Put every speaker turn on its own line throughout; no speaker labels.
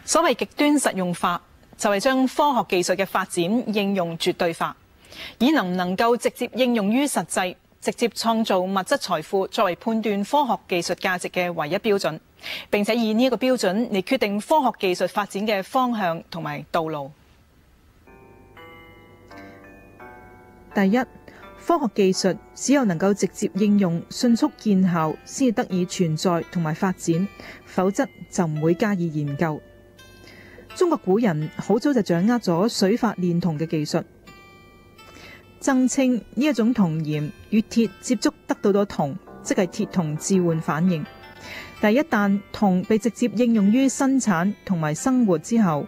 所謂極端實用化，就係將科學技術嘅發展應用絕對化，以能夠直接應用於實際，直接創造物質財富作為判斷科學技術價值嘅唯一標準，並且以呢一個標準嚟決定科學技術發展嘅方向同埋道路。
第一，科學技術只有能夠直接應用、迅速見效，先至得以存在同埋發展，否則就唔會加以研究。中國古人好早就掌握咗水法煉銅嘅技術，曾稱呢一種銅鹽與鐵接觸得到咗銅，即係鐵銅置換反應。但一旦銅被直接應用於生產同埋生活之後，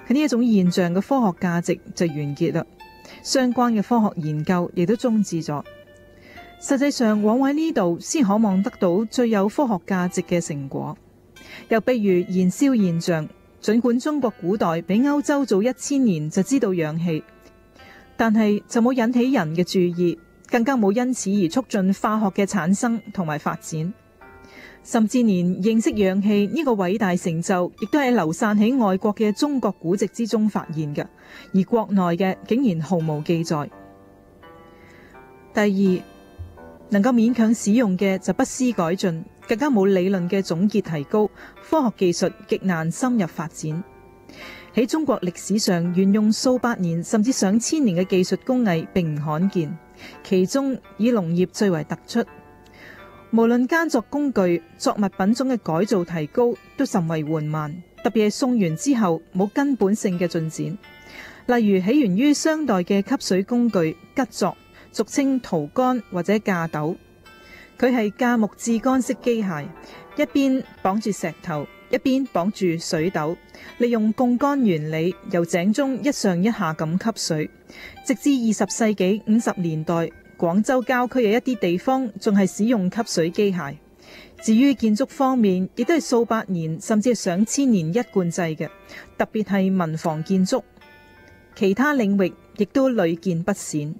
佢呢一種現象嘅科學價值就完結啦，相關嘅科學研究亦都終止咗。實際上，往往呢度先可望得到最有科學價值嘅成果。又譬如燃燒現象。儘管中國古代比歐洲早1000年就知道氧氣，但係就冇引起人嘅注意，更加冇因此而促進化學嘅產生同埋發展。甚至連認識氧氣呢個偉大成就，亦都係流散喺外國嘅中國古籍之中發現嘅，而國內嘅竟然毫無記載。第二，能夠勉強使用嘅就不思改進，更加冇理論嘅總結提高，科學技術極難深入發展。喺中國歷史上，沿用數百年甚至上千年嘅技術工藝並唔罕見，其中以農業最為突出。無論耕作工具、作物品種嘅改造提高，都甚為緩慢，特別係宋元之後冇根本性嘅進展。例如起源於商代嘅吸水工具吉作，俗稱塗竿或者架斗，佢係架木制竿式機械，一邊綁住石頭，一邊綁住水斗，利用槓桿原理由井中一上一下咁吸水。直至20世紀50年代，廣州郊區嘅一啲地方仲係使用吸水機械。至於建築方面，亦都係數百年甚至係上千年一貫制嘅，特別係民房建築。其他領域亦都屢見不鮮。